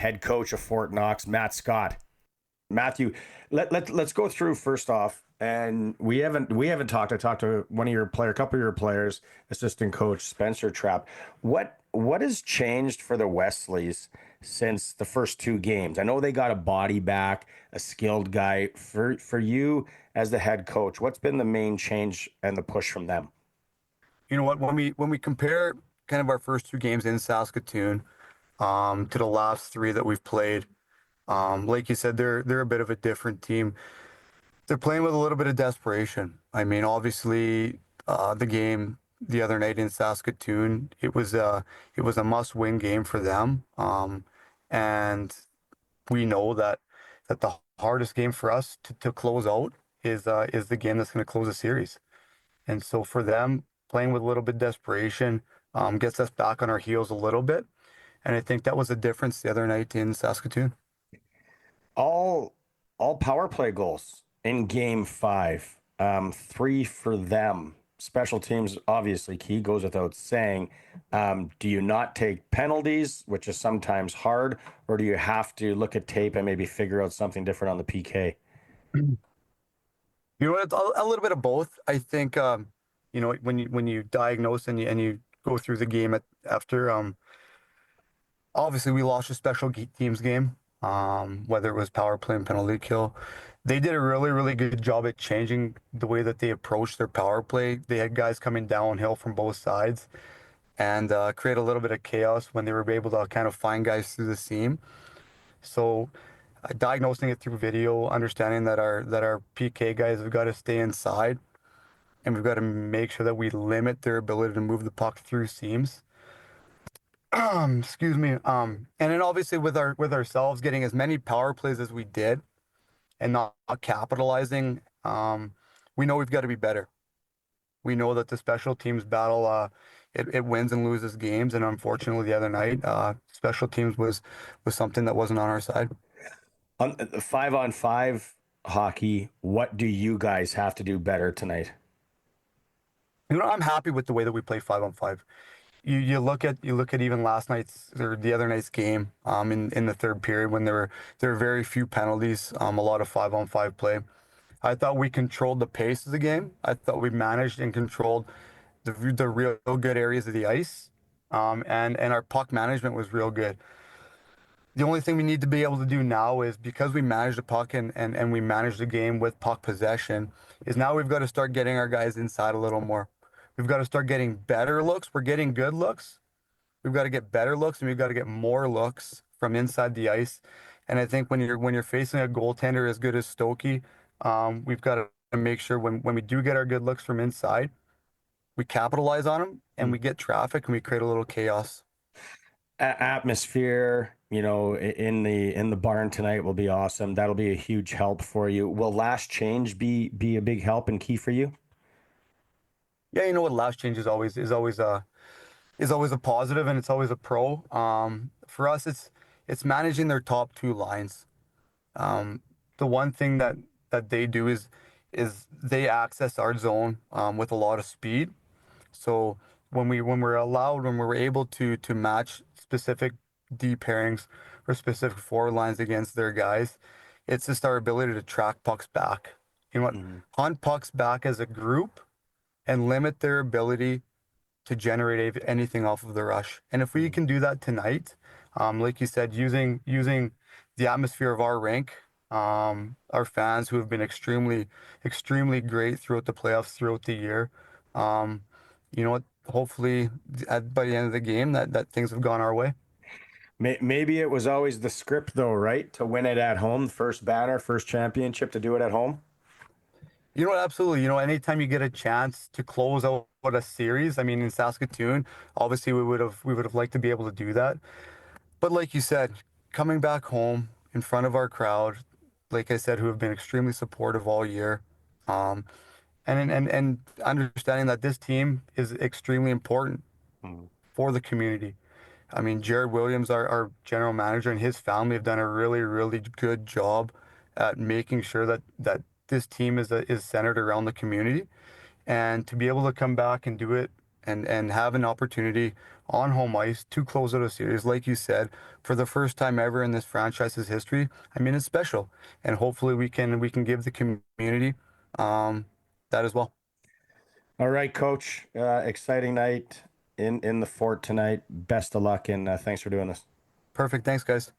head coach of Fort Knox, Matt Scott. Matthew, let's go through first off, and we haven't talked. I talked to a couple of your players, assistant coach Spencer Trapp. What has changed for the Westleys since the first two games? I know they got a body back, a skilled guy. For you as the head coach, what's been the main change and the push from them? You know what? When we compare kind of our first two games in Saskatoon, to the last three that we've played, like you said, they're a bit of a different team. They're playing with a little bit of desperation. I mean, obviously, the game the other night in Saskatoon, it was a must-win game for them. And we know that the hardest game for us to close out is the game that's going to close the series. And so for them, playing with a little bit of desperation, gets us back on our heels a little bit. And I think that was the difference the other night in Saskatoon. All power play goals in game five. Three for them. Special teams obviously key, goes without saying. Do you not take penalties, which is sometimes hard, or do you have to look at tape and maybe figure out something different on the PK? You know what? It's a little bit of both. I think when you diagnose and you go through the game after, obviously we lost a teams game. Whether it was power play and penalty kill, they did a really good job at changing the way that they approached their power play. They had guys coming downhill from both sides and create a little bit of chaos when they were able to kind of find guys through the seam. So diagnosing it through video, understanding that our PK guys have got to stay inside, and we've got to make sure that we limit their ability to move the puck through seams. Excuse me. And then obviously with ourselves getting as many power plays as we did and not capitalizing, we know we've got to be better. We know that the special teams battle, it wins and loses games, and unfortunately the other night, special teams was something that wasn't on our side. On the 5-on-5 hockey, what do you guys have to do better tonight? I'm happy with the way that we play 5-on-5. You look at even last night's or the other night's game, in the third period when there were very few penalties, a lot of 5-on-5 play. I thought we controlled the pace of the game. I thought we managed and controlled the real good areas of the ice, and our puck management was real good. The only thing we need to be able to do now is, because we manage the puck and we manage the game with puck possession, is now we've got to start getting our guys inside a little more. We've got to start getting better looks. We're getting good looks. We've got to get better looks, and we've got to get more looks from inside the ice. And I think when you're facing a goaltender as good as Stokey, we've got to make sure when we do get our good looks from inside, we capitalize on them and we get traffic and we create a little chaos. Atmosphere, in the barn tonight will be awesome. That'll be a huge help for you. Will last change be a big help and key for you? Yeah, you know what? Last change is always a positive, and it's always a pro. For us, it's managing their top two lines. The one thing that they do is they access our zone with a lot of speed. So when we're able to match specific D pairings or specific forward lines against their guys, it's just our ability to track pucks back. You know what? Mhm. Hunt pucks back as a group and limit their ability to generate anything off of the rush. And if we Mhm. can do that tonight, like you said, using the atmosphere of our rink, our fans who have been extremely great throughout the playoffs, throughout the year, you know what? Hopefully, by the end of the game, that things have gone our way. Maybe it was always the script though, right? To win it at home, first banner, first championship, to do it at home. You know what? Absolutely. Anytime you get a chance to close out a series, I mean, in Saskatoon, obviously we would have liked to be able to do that. But like you said, coming back home in front of our crowd, like I said, who have been extremely supportive all year, um, and understanding that this team is extremely important Mhm. for the community. I mean, Jared Williams, our general manager, and his family have done a really good job at making sure that this team is centered around the community, and to be able to come back and do it and have an opportunity on home ice to close out a series, like you said, for the first time ever in this franchise's history. I mean, it's special, and hopefully we can give the community that as well. All right, Coach. Exciting night in the fort tonight. Best of luck, and thanks for doing this. Perfect. Thanks, guys.